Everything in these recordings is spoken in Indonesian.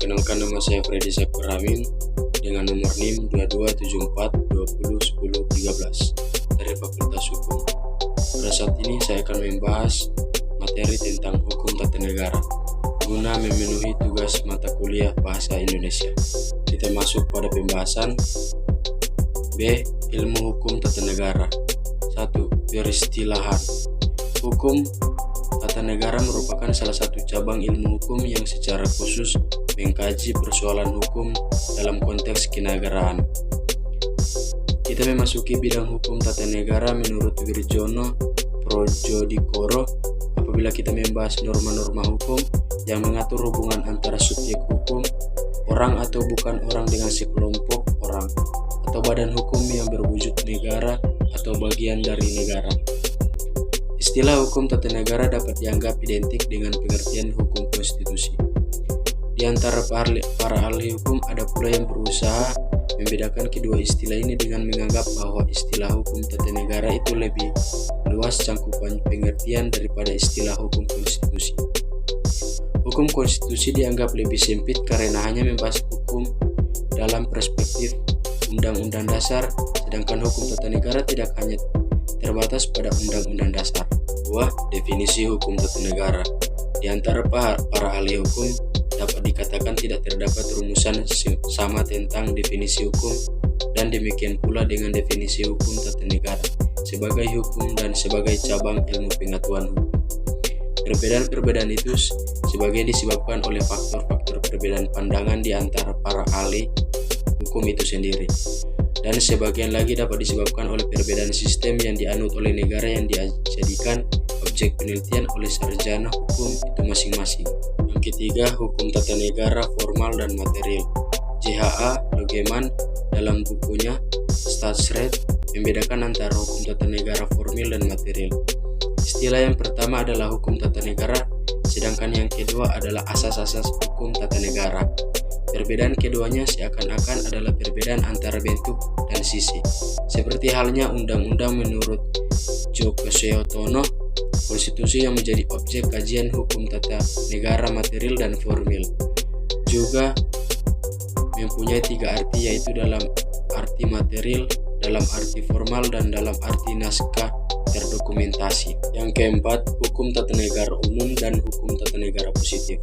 Perkenalkan, nama saya Freddy Sakur Amin dengan nomor NIM 2274201013 dari Fakultas Hukum. Pada saat ini saya akan membahas materi tentang hukum tata negara guna memenuhi tugas mata kuliah Bahasa Indonesia. Kita masuk pada pembahasan. B. Ilmu hukum tata negara. 1. Peristilahan. Hukum tata negara merupakan salah satu cabang ilmu hukum yang secara khusus mengkaji persoalan hukum dalam konteks kenegaraan. Kita memasuki bidang hukum tata negara menurut Wirjono Projodikoro apabila kita membahas norma-norma hukum yang mengatur hubungan antara subjek hukum, orang atau bukan orang dengan sekelompok orang, atau badan hukum yang berwujud negara atau bagian dari negara. Istilah hukum tata negara dapat dianggap identik dengan pengertian hukum konstitusi. Di antara para ahli hukum ada pula yang berusaha membedakan kedua istilah ini dengan menganggap bahwa istilah hukum tata negara itu lebih luas cakupan pengertian daripada istilah hukum konstitusi. Hukum konstitusi dianggap lebih sempit karena hanya membahas hukum dalam perspektif Undang-Undang Dasar, sedangkan hukum tata negara tidak hanya terbatas pada Undang-Undang Dasar. 2. Definisi hukum tata negara. Di antara para ahli hukum dapat dikatakan tidak terdapat rumusan sama tentang definisi hukum, dan demikian pula dengan definisi hukum tata negara sebagai hukum dan sebagai cabang ilmu pengetahuan hukum. Perbedaan-perbedaan itu sebagian disebabkan oleh faktor-faktor perbedaan pandangan di antara para ahli hukum itu sendiri, dan sebagian lagi dapat disebabkan oleh perbedaan sistem yang dianut oleh negara yang dijadikan objek penelitian oleh sarjana hukum itu masing-masing. Yang ketiga, hukum tata negara formal dan material. JHA Logeman dalam bukunya Staatsrecht membedakan antara hukum tata negara formal dan material. Istilah yang pertama adalah hukum tata negara, sedangkan yang kedua adalah asas-asas hukum tata negara. Perbedaan keduanya seakan-akan adalah perbedaan antara bentuk dan sisi. Seperti halnya undang-undang menurut Djoko Setono, konstitusi yang menjadi objek kajian hukum tata negara material dan formal juga mempunyai tiga arti, yaitu dalam arti material, dalam arti formal, dan dalam arti naskah terdokumentasi. Yang keempat, hukum tata negara umum dan hukum tata negara positif.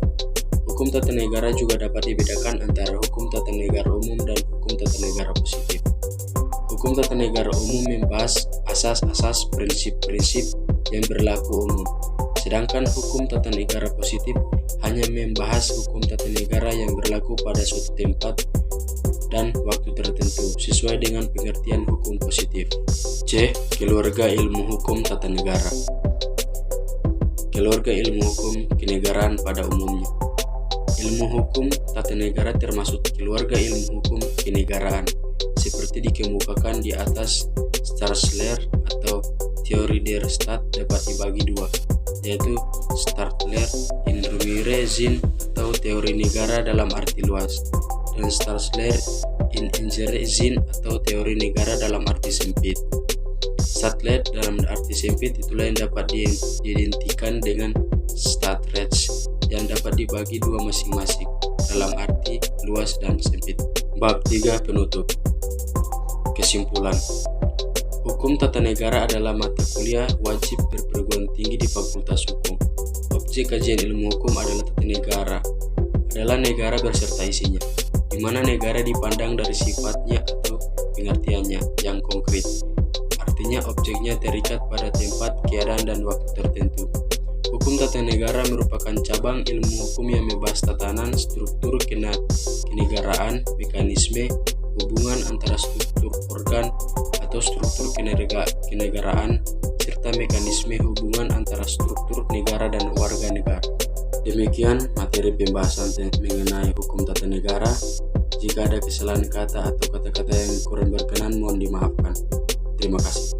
Hukum tata negara juga dapat dibedakan antara hukum tata negara umum dan hukum tata negara positif. Hukum tata negara umum membahas asas-asas prinsip-prinsip yang berlaku umum, sedangkan hukum tata negara positif hanya membahas hukum tata negara yang berlaku pada suatu tempat dan waktu tertentu sesuai dengan pengertian hukum positif. C. Keluarga ilmu hukum tata negara. Keluarga ilmu hukum kenegaraan pada umumnya. Ilmu hukum tata negara termasuk keluarga ilmu hukum kenegaraan seperti dikemukakan di atas. Staatsrecht atau teori der Staat dapat dibagi dua, yaitu Staatsrecht in ruimere zin atau teori negara dalam arti luas, dan Staatsrecht in engere zin atau teori negara dalam arti sempit. Staatsrecht dalam arti sempit itulah yang dapat diidentikan dengan Staatsrecht yang dapat dibagi dua masing-masing dalam arti luas dan sempit. Bab 3 penutup. Kesimpulan. Hukum tata negara adalah mata kuliah wajib berperguruan tinggi di Fakultas Hukum. Objek kajian ilmu hukum adalah tata negara, adalah negara berserta isinya, di mana negara dipandang dari sifatnya atau pengertiannya yang konkret. Artinya objeknya terikat pada tempat, keadaan, dan waktu tertentu. Hukum tata negara merupakan cabang ilmu hukum yang membahas tatanan, struktur kenegaraan, mekanisme, hubungan antara struktur organ atau struktur kenegaraan, serta mekanisme hubungan antara struktur negara dan warga negara. Demikian materi pembahasan mengenai hukum tata negara. Jika ada kesalahan kata atau kata-kata yang kurang berkenan, mohon dimaafkan. Terima kasih.